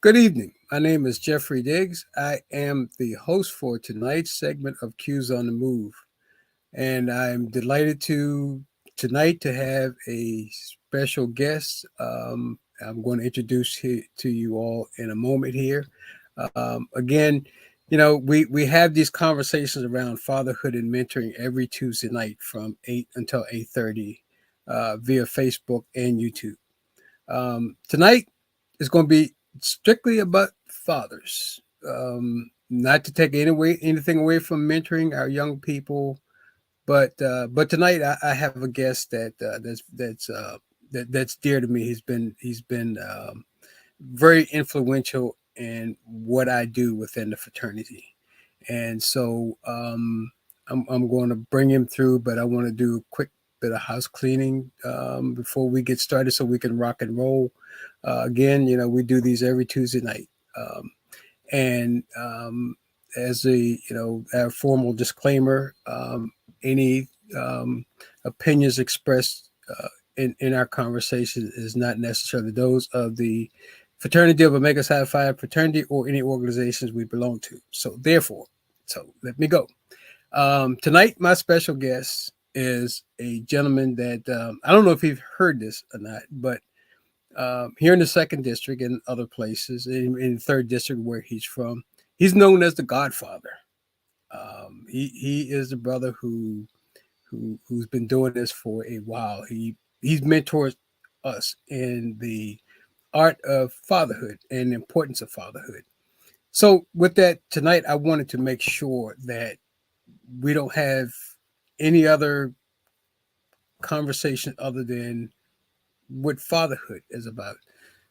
Good evening. My name is Jeffrey Diggs. I am the host for tonight's segment of Cues on the Move. And I'm delighted tonight to have a special guest. I'm going to introduce to you all in a moment here. Again, we have these conversations around fatherhood and mentoring every Tuesday night from 8 until 8:30 via Facebook and YouTube. Tonight is going to be strictly about fathers. Not to take anything away from mentoring our young people, but tonight I have a guest that's dear to me. He's been very influential in what I do within the fraternity, and so I'm going to bring him through. But I want to do a quick bit of house cleaning before we get started, so we can rock and roll. Again, we do these every Tuesday night, and as our formal disclaimer, any opinions expressed in our conversation is not necessarily those of the fraternity of Omega Psi Phi fraternity or any organizations we belong to. So therefore, let me go. Tonight, my special guest is a gentleman that I don't know if you've heard this or not, but here in the second district and other places, in the third district where he's from, he's known as the Godfather. He is the brother who's been doing this for a while. He's mentored us in the art of fatherhood and the importance of fatherhood. So with that, tonight I wanted to make sure that we don't have any other conversation other than what fatherhood is about.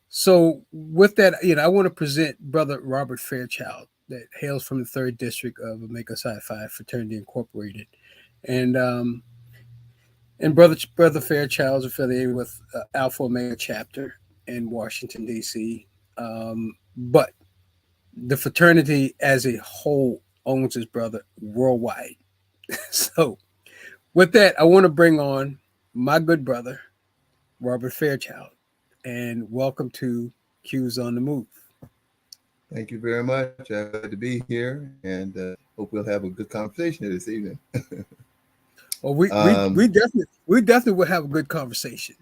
So with that, I want to present Brother Robert Fairchild that hails from the third district of Omega Psi Phi Fraternity Incorporated, and Brother Fairchild is affiliated with Alpha Omega chapter in Washington D.C. But the fraternity as a whole owns his brother worldwide. So with that, I want to bring on my good brother Robert Fairchild, and welcome to Cues on the Move. Thank you very much. I'm glad to be here, and hope we'll have a good conversation this evening. Well, we definitely will have a good conversation.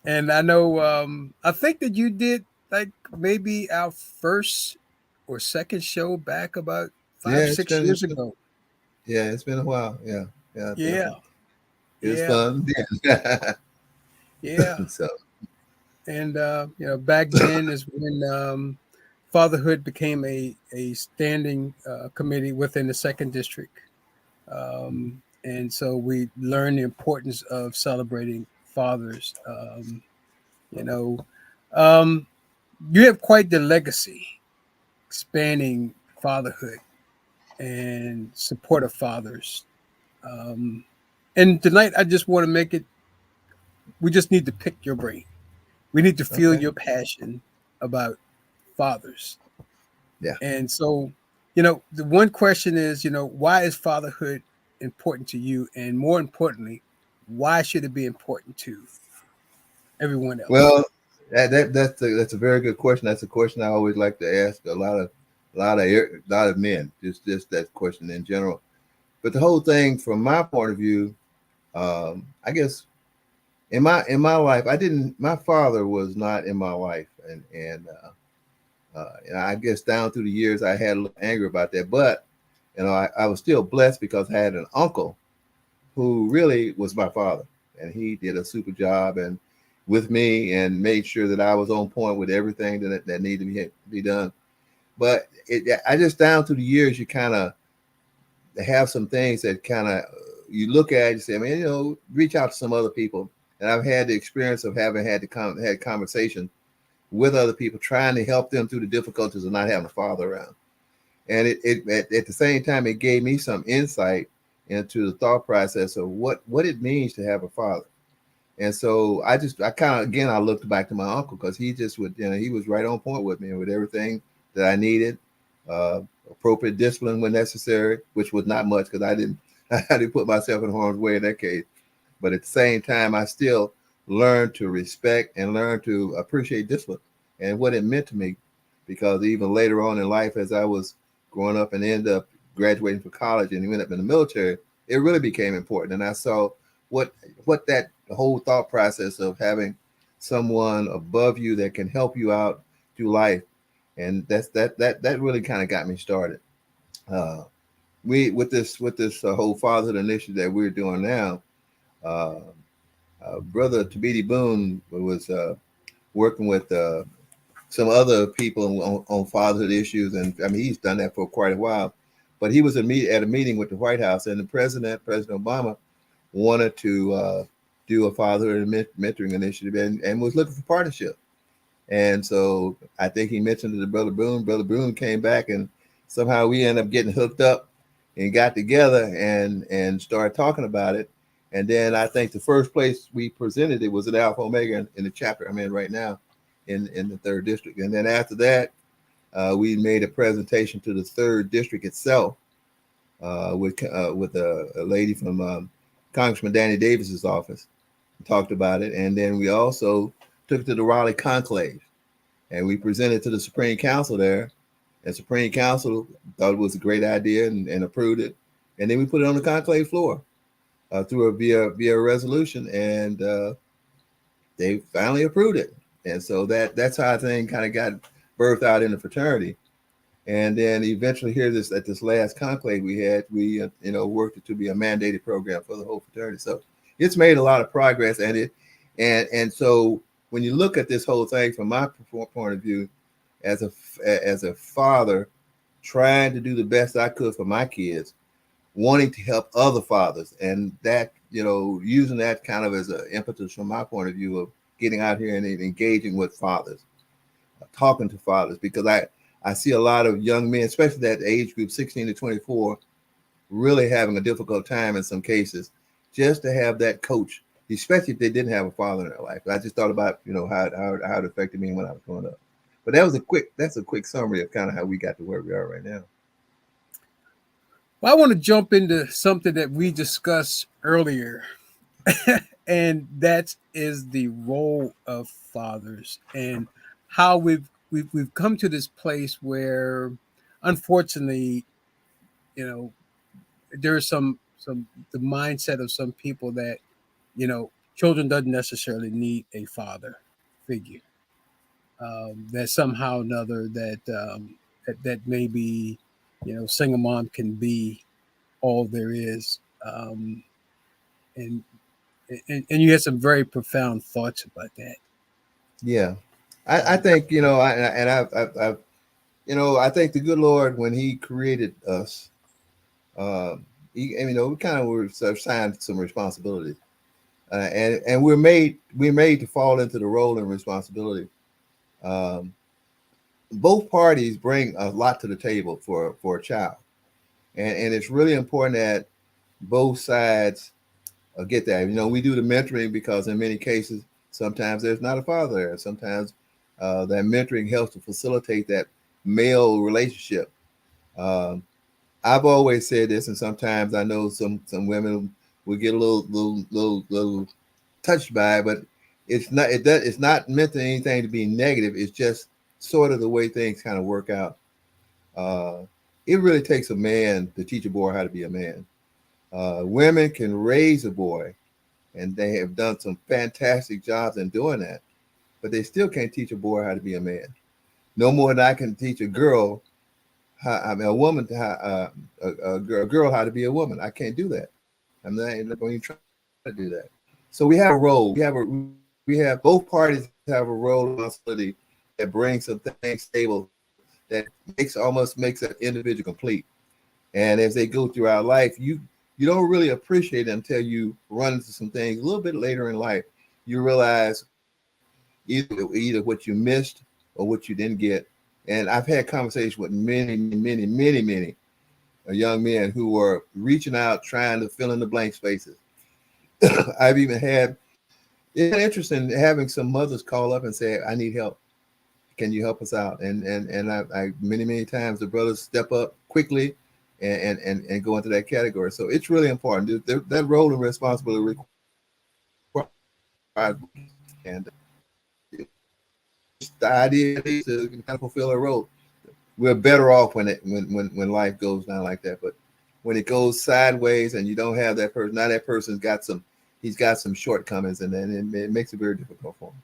And I know I think that you did like maybe our first or second show back about yeah, five, 6 years ago. it's been a while. Yeah, Yeah, definitely. It was yeah, fun. Yeah. yeah. So And back then is when fatherhood became a standing committee within the second district. And so we learned the importance of celebrating fathers. You know, um, you have quite the legacy spanning fatherhood and support of fathers. Um, and tonight, I just want to make it, we just need to pick your brain. We need to feel okay. your passion about fathers. Yeah. And so, the one question is, why is fatherhood important to you? And more importantly, why should it be important to everyone else? Well, that's a very good question. That's a question I always like to ask a lot of men. Just that question in general. But the whole thing, from my point of view, I guess in my life, I didn't. My father was not in my life, and I guess down through the years, I had a little anger about that. But I was still blessed because I had an uncle who really was my father, and he did a super job and with me and made sure that I was on point with everything that needed to be done. But I just down through the years, you kind of have some things that kind of you look at and say, I mean, reach out to some other people. And I've had the experience of having had conversations with other people, trying to help them through the difficulties of not having a father around. And at the same time, it gave me some insight into the thought process of what it means to have a father. And so I kind of, again, I looked back to my uncle because he just would, he was right on point with me and with everything that I needed, uh, appropriate discipline when necessary, which was not much because I didn't, I didn't put myself in harm's way in that case. But at the same time, I still learned to respect and learn to appreciate discipline and what it meant to me. Because even later on in life, as I was growing up and ended up graduating from college and went up in the military, it really became important. And I saw what that whole thought process of having someone above you that can help you out through life, and that really kind of got me started. Uh, we with this whole fatherhood initiative that we're doing now. Uh, Brother Tabidi Boone was working with some other people on fatherhood issues, and I mean he's done that for quite a while. But he was at a meeting with the White House, and the President Obama, wanted to do a fatherhood and mentoring initiative, and was looking for partnership. And so I think he mentioned it to Brother Boone. Brother Boone came back, and somehow we ended up getting hooked up and got together and started talking about it. And then I think the first place we presented it was at Alpha Omega in the chapter I'm in right now, in the third district. And then after that, we made a presentation to the third district itself with a lady from Congressman Danny Davis's office. Talked about it, and then we also took it to the Raleigh Conclave, and we presented to the Supreme Council there. And Supreme Council thought it was a great idea and approved it. And then we put it on the conclave floor through via a resolution, and they finally approved it. And so that's how the thing kind of got birthed out in the fraternity. And then eventually here at this last conclave we had, we worked it to be a mandated program for the whole fraternity. So it's made a lot of progress, and so when you look at this whole thing from my point of view, as a father, trying to do the best I could for my kids, wanting to help other fathers, and that using that kind of as an impetus from my point of view of getting out here and engaging with fathers, talking to fathers, because I see a lot of young men, especially that age group 16 to 24, really having a difficult time in some cases, just to have that coach, especially if they didn't have a father in their life. I just thought about how it affected me when I was growing up. But that's a quick summary of kind of how we got to where we are right now. Well, I want to jump into something that we discussed earlier, and that is the role of fathers and how we've come to this place where, unfortunately, there's some the mindset of some people that children doesn't necessarily need a father figure. That somehow or another that maybe single mom can be all there is. And, and you had some very profound thoughts about that. Yeah, I think I think the good Lord, when He created us, we kind of were assigned some responsibility, and we're made to fall into the role and responsibility. Um, both parties bring a lot to the table for a child, and it's really important that both sides get that. We do the mentoring because in many cases, sometimes there's not a father there. Sometimes that mentoring helps to facilitate that male relationship. Um, I've always said this, and sometimes I know some women will get a little touched by it, but it's not meant to anything to be negative. It's just sort of the way things kind of work out. Uh, it really takes a man to teach a boy how to be a man. Women can raise a boy, and they have done some fantastic jobs in doing that, but they still can't teach a boy how to be a man. No more than I can teach a girl, a woman, a girl how to be a woman. I can't do that. I'm not even trying to do that. So we have a role. We have both parties have a role and responsibility that brings some things stable that makes an individual complete. And as they go throughout life, you don't really appreciate it until you run into some things a little bit later in life. You realize either what you missed or what you didn't get. And I've had conversations with many young men who were reaching out, trying to fill in the blank spaces. I've even had it's interesting having some mothers call up and say, "I need help. Can you help us out?" And I many times the brothers step up quickly and go into that category. So it's really important. That role and responsibility requires And the idea is to kind of fulfill a role. We're better off when life goes down like that. But when it goes sideways and you don't have that person, now that person's got he's got some shortcomings, and then it makes it very difficult for him.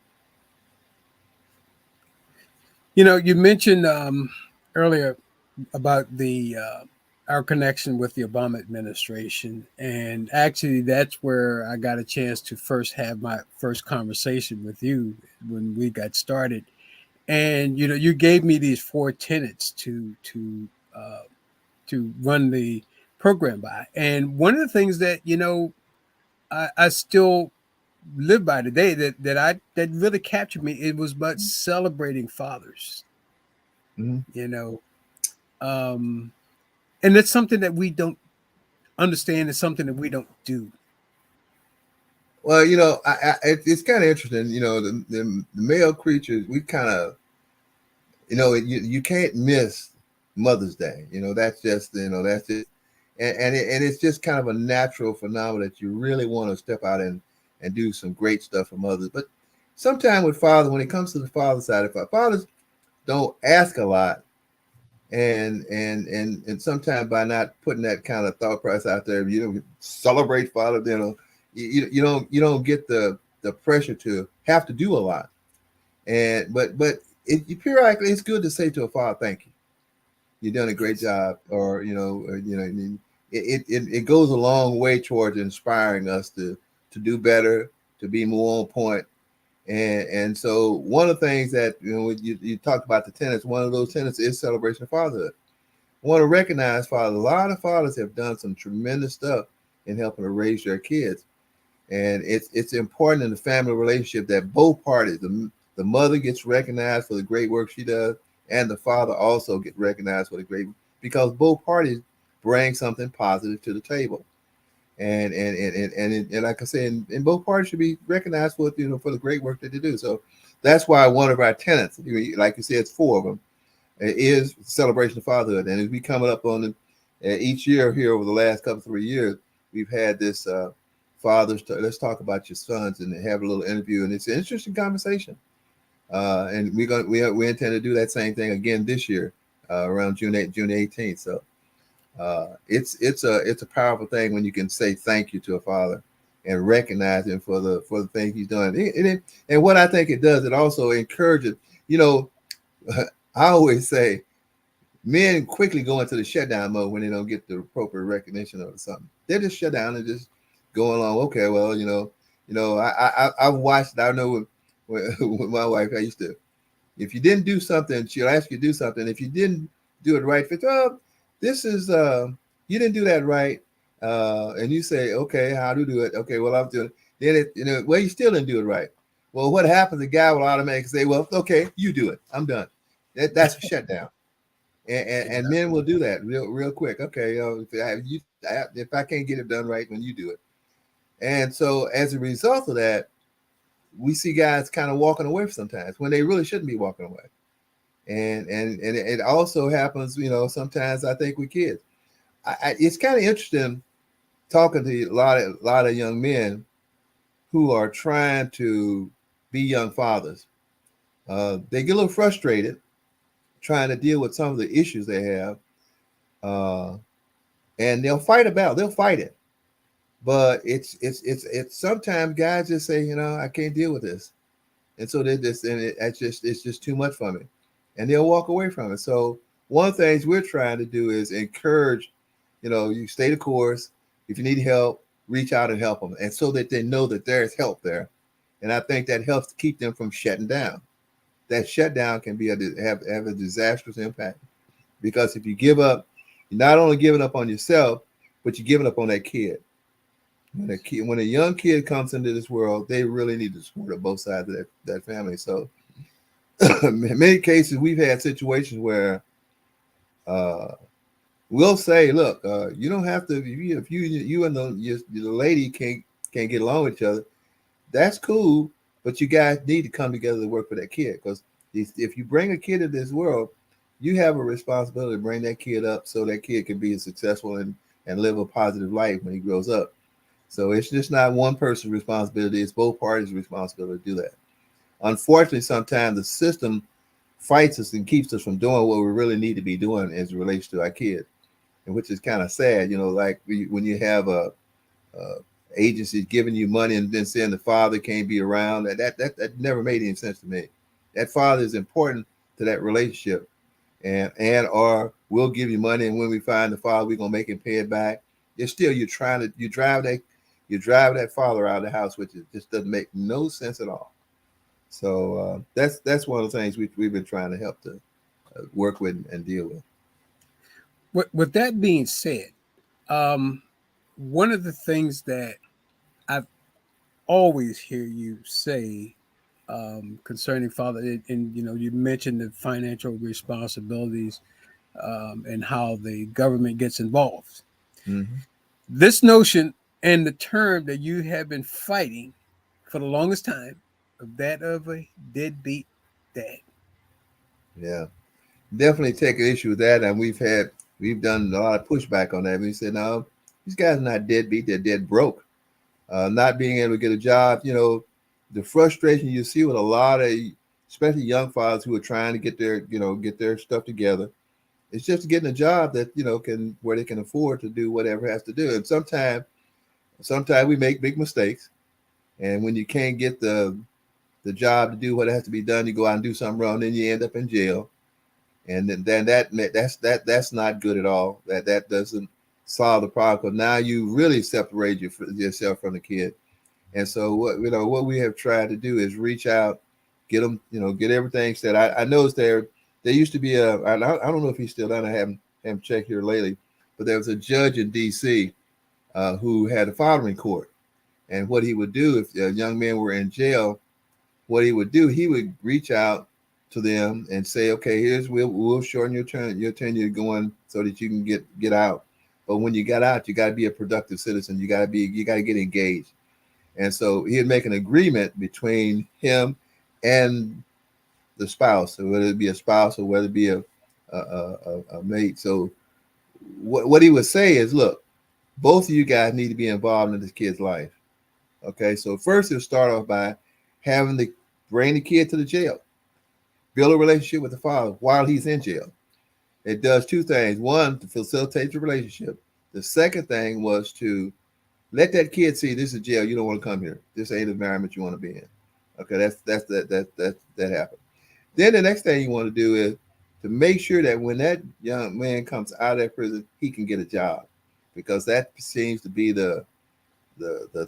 You mentioned earlier about the our connection with the Obama administration, and actually, that's where I got a chance to first have my first conversation with you when we got started. And you gave me these four tenets to run the program by, and one of the things that I still live by today that really captured me. It was about celebrating fathers. Mm-hmm. You know, and it's something that we don't understand. It's something that we don't do. Well, it's kind of interesting. The male creatures, we kind of, you can't miss Mother's Day. That's just, and it's just kind of a natural phenomenon that you really want to step out and do some great stuff for mothers. But sometimes with fathers, when it comes to the father side, if fathers don't ask a lot, and sometimes by not putting that kind of thought process out there, you don't celebrate father, you don't get the pressure to have to do a lot. But periodically it's good to say to a father, thank you, you've done a great Yes. job, or it goes a long way towards inspiring us to do better, to be more on point. And so one of the things that you talked about the tenets, one of those tenets is celebration of fatherhood. I want to recognize fathers. A lot of fathers have done some tremendous stuff in helping to raise their kids, and it's important in the family relationship that both parties, the mother gets recognized for the great work she does, and the father also get recognized for the great, because both parties bring something positive to the table. And like I said, and both parties should be recognized for the great work that they do. So that's why one of our tenets, like you said, it's four of them, is celebration of fatherhood. And as we coming up on each year here over the last couple 3 years, we've had this fathers. Let's talk about your sons and have a little interview, and it's an interesting conversation. And we intend to do that same thing again this year around June 18th. So it's a powerful thing when you can say thank you to a father and recognize him for the thing he's done. And what I think it does, it also encourages. You know, I always say men quickly go into the shutdown mode when they don't get the appropriate recognition or something. They just shut down and just go along. Okay, well, I've watched. I know with my wife, I used to. If you didn't do something, she'll ask you to do something. If you didn't do it right, this is you didn't do that right, and you say, okay, how to do it? Okay, well, I'm doing it. Then well, you still didn't do it right. Well, what happens? The guy will automatically say, well, okay, you do it. I'm done. That's a shutdown. And men will do that real quick. Okay, if I can't get it done right, when you do it. And so as a result of that, we see guys kind of walking away sometimes when they really shouldn't be walking away. And it also happens, sometimes I think with kids. It's kind of interesting talking to a lot of young men who are trying to be young fathers. They get a little frustrated trying to deal with some of the issues they have, and they'll fight a battle. They'll fight it, but it's sometimes guys just say, I can't deal with this, and so it's just too much for me, and they'll walk away from it. So one of the things we're trying to do is encourage, you stay the course. If you need help, reach out and help them, and so that they know that there's help there. And I think that helps to keep them from shutting down. That shutdown can have a disastrous impact, because if you give up, you're not only giving up on yourself, but you're giving up on that kid. When a young kid comes into this world, they really need the support of both sides of that family. So in many cases, we've had situations where we'll say, look, you don't have to, if you and the lady can't get along with each other, that's cool, but you guys need to come together to work for that kid, because if you bring a kid into this world, you have a responsibility to bring that kid up so that kid can be successful and live a positive life when he grows up. So it's just not one person's responsibility, it's both parties' responsibility to do that. Unfortunately, sometimes the system fights us and keeps us from doing what we really need to be doing as it relates to our kids, and which is kind of sad. Like when you have a agencies giving you money and then saying the father can't be around. That never made any sense to me. That father is important to that relationship, and or we'll give you money, and when we find the father, we're gonna make him pay it back. It's still you drive that father out of the house, which just doesn't make no sense at all. So that's one of the things we've been trying to help to work with and deal with. With that being said, um, one of the things that I've always hear you say concerning father, and you mentioned the financial responsibilities and how the government gets involved. Mm-hmm. This notion and the term that you have been fighting for the longest time of that of a deadbeat dad. Yeah, definitely take an issue with that, and we've done a lot of pushback on that. We said, no, these guys are not deadbeat; they're dead broke. Not being able to get a job, the frustration you see with a lot of, especially young fathers who are trying to get their stuff together. It's just getting a job that can where they can afford to do whatever it has to do. And sometimes we make big mistakes, and when you can't get the job to do what has to be done, you go out and do something wrong, then you end up in jail, and then that's not good at all. That doesn't solve the problem, because now you really separate yourself from the kid. And so what we have tried to do is reach out, get them, get everything set. I noticed there used to be I don't know if he's still done. I haven't checked here lately, but there was a judge in D.C. Who had a fathering court, and what he would do if a young man were in jail, what he would do, he would reach out to them and say, okay, we'll shorten your tenure going so that you can get out. But when you got out, you got to be a productive citizen. You got to get engaged. And so he'd make an agreement between him and the spouse, so whether it be a spouse or whether it be a mate. So what he would say is, look, both of you guys need to be involved in this kid's life. Okay, so first he'll start off by having to bring the kid to the jail, build a relationship with the father while he's in jail. It does two things. One, to facilitate the relationship. The second thing was to let that kid see this is jail. You don't want to come here. This ain't the environment you want to be in. Okay, that happened. Then the next thing you want to do is to make sure that when that young man comes out of that prison, he can get a job, because that seems to be the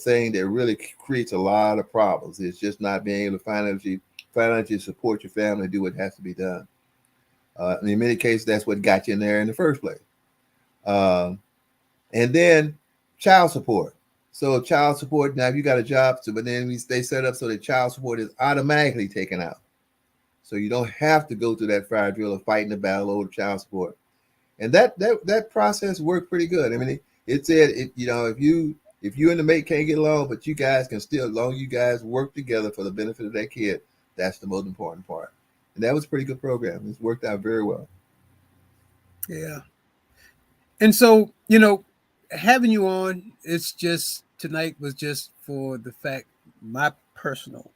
thing that really creates a lot of problems. It's just not being able to financially support your family and do what has to be done. In many cases, that's what got you in there in the first place. Um, and then child support. So child support, now if you got a job, but then they set up so that child support is automatically taken out. So you don't have to go through that fire drill of fighting the battle over child support. And that process worked pretty good. I mean, it said if you and the mate can't get along, but you guys can still, as long as you guys work together for the benefit of that kid, that's the most important part. And that was a pretty good program. It's worked out very well. Yeah. And so, having you on, it's just tonight was just for the fact my personal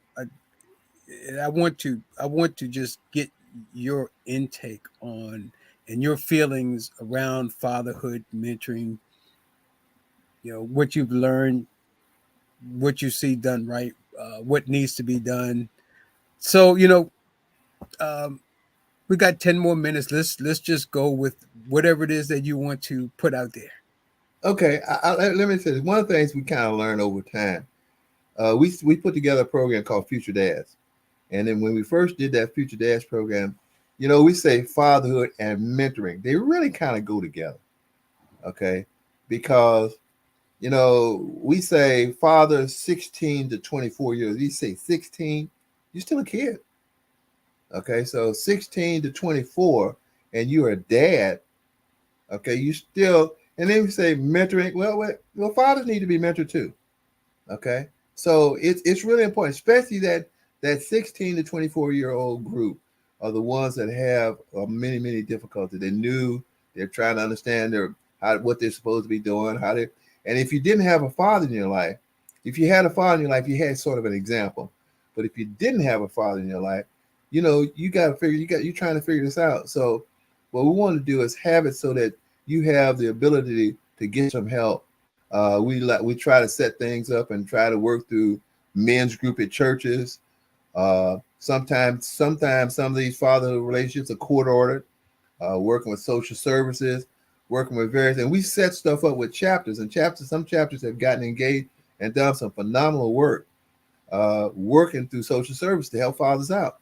I want to just get your intake on and your feelings around fatherhood, mentoring, what you've learned, what you see done right, what needs to be done. So, um, we got 10 more minutes. Let's just go with whatever it is that you want to put out there. Okay, let me say this. One of the things we kind of learned over time, we put together a program called Future Dads. And then when we first did that Future Dads program, we say fatherhood and mentoring. They really kind of go together, okay? Because, we say father 16 to 24 years. You say 16, you're still a kid. Okay, so 16 to 24, and you're a dad. Okay, you still, and then we say mentoring. Well, fathers need to be mentored too. Okay, so it's really important, especially that 16 to 24-year-old group are the ones that have many difficulties. They're trying to understand what they're supposed to be doing, how And if you didn't have a father in your life, if you had a father in your life, you had sort of an example. But if you didn't have a father in your life, you got to figure, you're trying to figure this out. So what we want to do is have it so that you have the ability to get some help. We try to set things up and try to work through men's group at churches. Sometimes some of these fatherhood relationships are court ordered. Working with social services, working with various, and we set stuff up with chapters. And some chapters have gotten engaged and done some phenomenal work, working through social service to help fathers out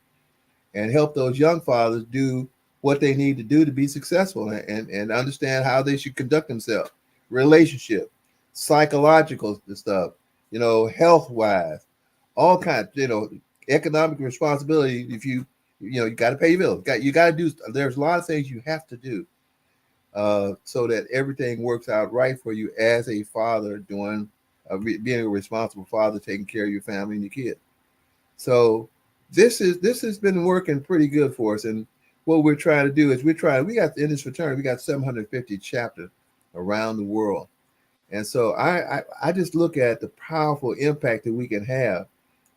and help those young fathers do what they need to do to be successful and understand how they should conduct themselves, relationship, psychological stuff, health wise, all kinds, economic responsibility. If you got to pay your bills, you got to do. There's a lot of things you have to do so that everything works out right for you as a father, being a responsible father, taking care of your family and your kids. So this has been working pretty good for us. And what we're trying to do is we got in this fraternity, we got 750 chapters around the world. And so I just look at the powerful impact that we can have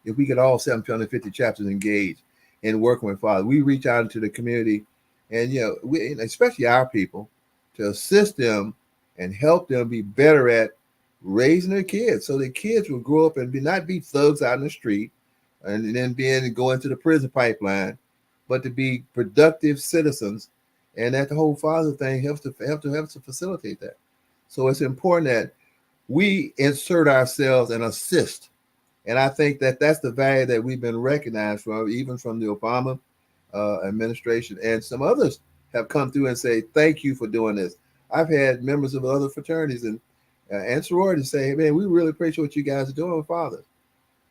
if we get all 750 chapters engaged in working with fathers. We reach out into the community and, we, especially our people, to assist them and help them be better at raising their kids so their kids will grow up and not be thugs out in the street and then go into the prison pipeline, but to be productive citizens. And that the whole father thing helps to facilitate that. So it's important that we insert ourselves and assist. And I think that that's the value that we've been recognized from, even from the Obama administration, and some others have come through and say, thank you for doing this. I've had members of other fraternities and sororities say, hey, man, we really appreciate what you guys are doing with fathers.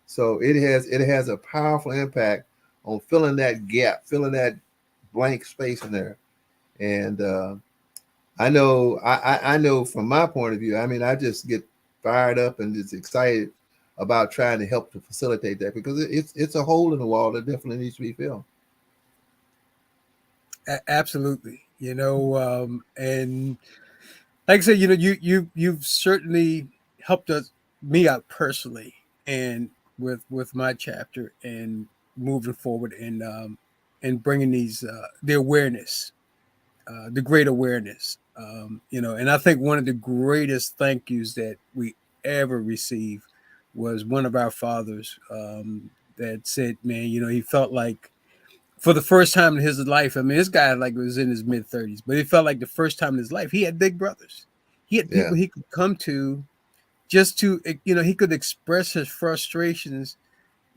So it has a powerful impact on filling that gap, filling that blank space in there. And I know from my point of view, I mean, I just get fired up and just excited about trying to help to facilitate that, because it's a hole in the wall that definitely needs to be filled. Absolutely. And like I said, you've certainly helped me out personally, and with my chapter and moving forward and bringing the awareness, the great awareness. And I think one of the greatest thank yous that we ever received was one of our fathers that said, man, he felt like for the first time in his life, I mean, this guy like was in his mid-30s, but he felt like the first time in his life he had big brothers. He had Yeah, people he could come to just to, he could express his frustrations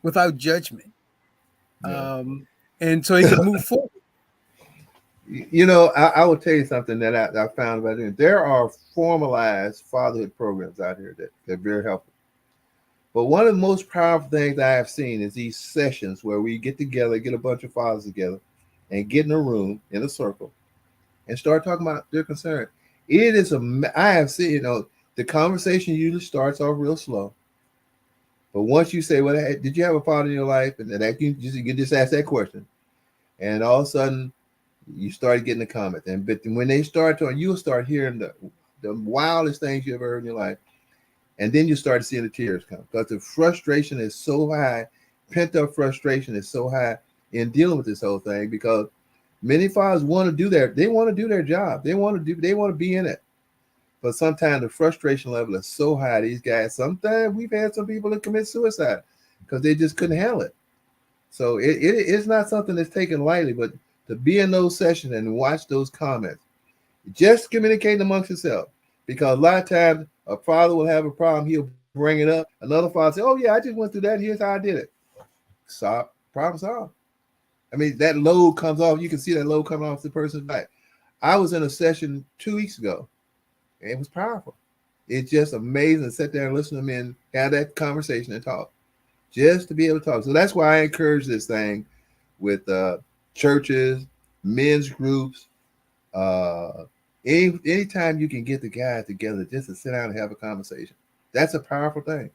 without judgment. yeah. And so he could move forward. I will tell you something that I found about it. There are formalized fatherhood programs out here that are very helpful. But one of the most powerful things I have seen is these sessions where we get together, get a bunch of fathers together, and get in a room in a circle and start talking about their concern. I have seen, the conversation usually starts off real slow. But once you say, well, hey, did you have a father in your life? And then you just ask that question. And all of a sudden, you start getting the comments. But when they start talking, you'll start hearing the wildest things you ever heard in your life. And then you start seeing the tears come, because the frustration is so high, pent up frustration is so high in dealing with this whole thing, because many fathers want to do their job. They want to be in it. But sometimes the frustration level is so high. These guys, sometimes we've had some people that commit suicide because they just couldn't handle it. So it's not something that's taken lightly, but to be in those sessions and watch those comments, just communicating amongst yourself. Because a lot of times a father will have a problem, he'll bring it up. Another father say, oh yeah, I just went through that. Here's how I did it. Stop, problem solved. I mean, that load comes off. You can see that load coming off the person's back. I was in a session 2 weeks ago, and it was powerful. It's just amazing to sit there and listen to men have that conversation and talk, just to be able to talk. So that's why I encourage this thing with churches, men's groups. Anytime you can get the guys together just to sit down and have a conversation, that's a powerful thing.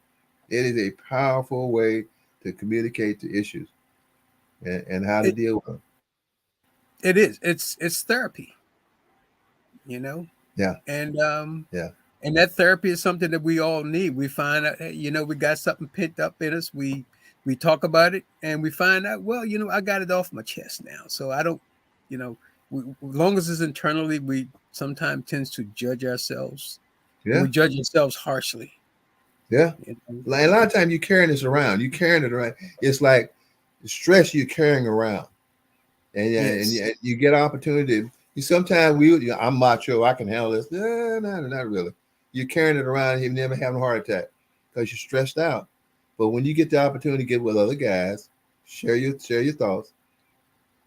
It is a powerful way to communicate the issues and how to It, deal with them. it is. It's therapy, you know, Yeah, and yeah. And that therapy is something that we all need. We find out, hey, we got something pent up in us. We talk about it, and we find out, well, I got it off my chest now, so I don't, you know, as long as it's internally, we sometimes tends to judge ourselves, and Yeah, we judge ourselves harshly. yeah. You know? Like a lot of times you're carrying this around. You're carrying it around. It's like the stress you're carrying around, and Yes. you get opportunity. You sometimes I'm macho. I can handle this. No, no, not really. You're carrying it around. You're never having a heart attack because you're stressed out. But when you get the opportunity to get with other guys, share your thoughts,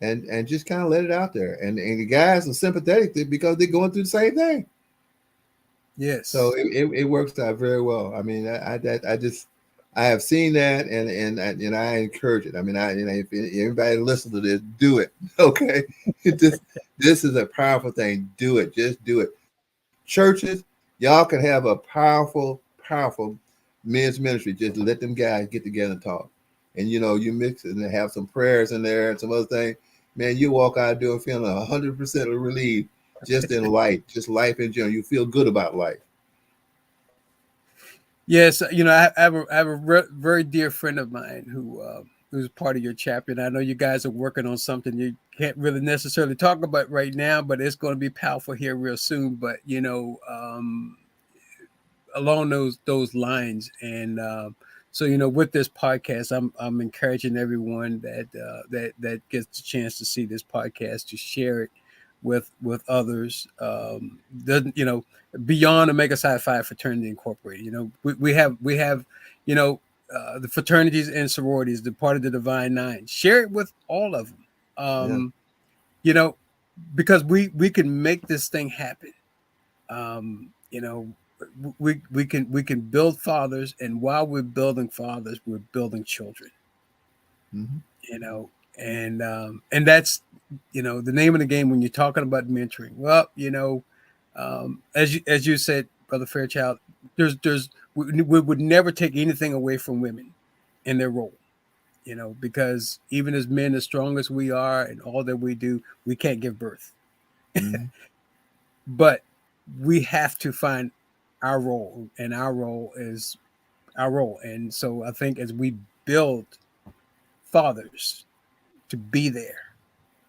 and just kind of let it out there. And the guys are sympathetic because they're going through the same thing. So Yes. it works out very well. I mean, I just I have seen that, and I encourage it. I mean, if anybody listen to this, do it. Okay, this is a powerful thing. Do it. Just do it. Churches, y'all can have a powerful men's ministry. Just let them guys get together and talk, and you mix it and have some prayers in there and some other things. Man, you walk out doing feeling 100% relieved, just in life, just life in general. You feel good about life. Yes, I have a very dear friend of mine who's part of your chapter, and I know you guys are working on something you can't really necessarily talk about right now, but it's going to be powerful here real soon. But along those lines, and so with this podcast, I'm encouraging everyone that gets the chance to see this podcast to share it with others. Doesn't beyond Omega Psi Phi Fraternity Incorporated. We have the fraternities and sororities, the part of the Divine Nine. Share it with all of them. Yeah. You know, because we can make this thing happen. You know, we can build fathers, and while we're building fathers, we're building children. Mm-hmm. You know, and that's the name of the game when you're talking about mentoring. Well, as you said, Brother Fairchild, we would never take anything away from women in their role. Because even as men, as strong as we are and all that we do, we can't give birth. Mm-hmm. But we have to find our role, and our role is our role. And so I think as we build fathers to be there,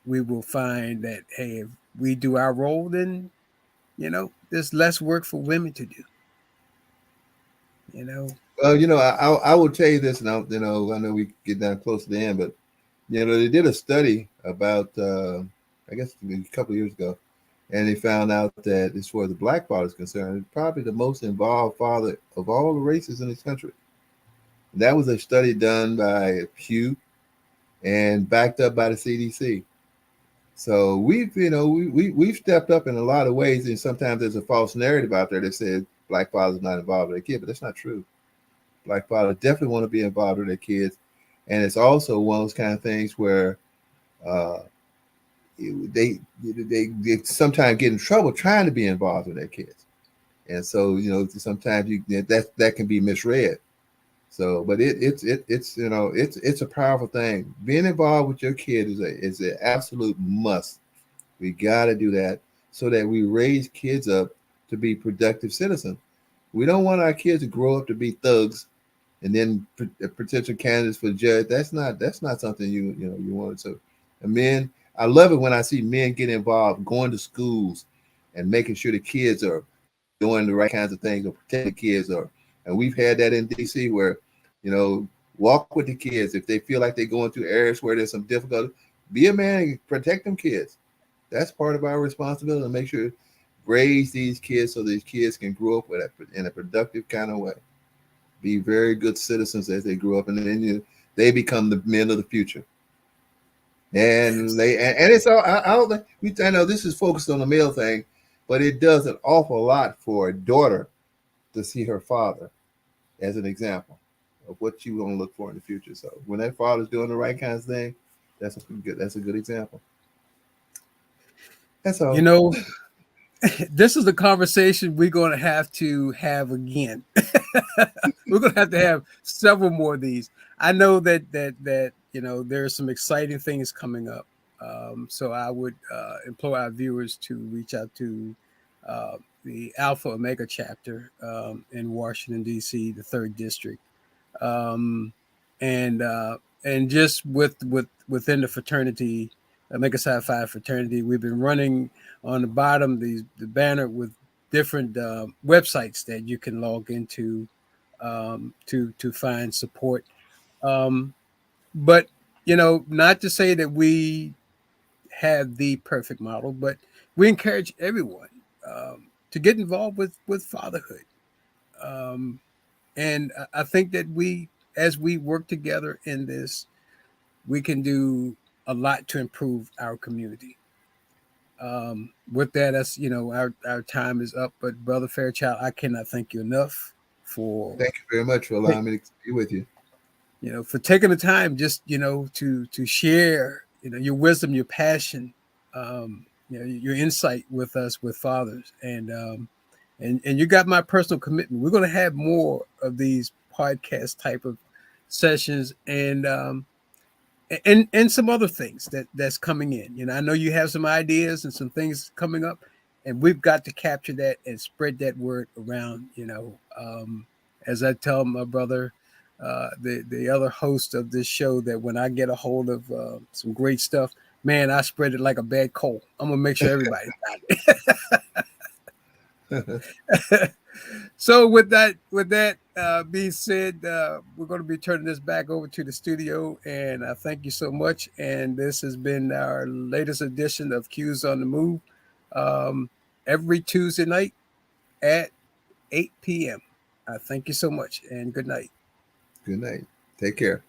we will find that, hey, if we do our role, then there's less work for women to do. You know, Well, I will tell you this, and I know we get down close to the end, but they did a study about I guess a couple of years ago, and they found out that as far as the black father is concerned, probably the most involved father of all the races in this country. That was a study done by Pew and backed up by the CDC. So we've stepped up in a lot of ways, and sometimes there's a false narrative out there that says black fathers not involved with their kid, but that's not true. Black fathers definitely want to be involved with their kids, and it's also one of those kind of things where uh, they sometimes get in trouble trying to be involved with their kids, and so sometimes that can be misread. So, but it's a powerful thing. Being involved with your kid is an absolute must. We got to do that so that we raise kids up to be productive citizens. We don't want our kids to grow up to be thugs and then potential candidates for judge. That's not something you want to. And men, I love it when I see men get involved, going to schools and making sure the kids are doing the right kinds of things or protect the kids. And we've had that in DC where you know walk with the kids if they feel like they're going through areas where there's some difficulty. Be a man and protect them kids. That's part of our responsibility to make sure raise these kids so these kids can grow up in a productive kind of way. Be very good citizens as they grow up, and then they become the men of the future. And yes, and it's all I know this is focused on the male thing, but it does an awful lot for a daughter to see her father as an example of what you want to look for in the future. So when that father's doing the right kinds of thing, that's a good example. That's you all. know, this is the conversation we're going to have again. We're going to have several more of these. I know that there's some exciting things coming up. So I would implore our viewers to reach out to the Alpha Omega chapter in Washington D.C., the third district, um, and just within the fraternity, Omega Psi Phi fraternity, we've been running on the bottom the banner with different websites that you can log into to find support. Um, but not to say that we have the perfect model, but we encourage everyone to get involved with fatherhood. Um, and I think that as we work together in this, we can do a lot to improve our community. With that, that's our time is up. But Brother Fairchild, I cannot thank you enough for Thank you very much for allowing me to be with you. for taking the time just to share your wisdom, your passion, your insight with us, with fathers, and you got my personal commitment. We're going to have more of these podcast type of sessions, and some other things that's coming in. I know you have some ideas and some things coming up, and we've got to capture that and spread that word around. As I tell my brother, the other host of this show, that when I get a hold of some great stuff, man, I spread it like a bad cold. I'm gonna make sure everybody got it. So with that being said, we're going to be turning this back over to the studio, and I thank you so much. And this has been our latest edition of Cues on the Move, um, every Tuesday night at 8 p.m. I thank you so much, and good night. Good night. Take care.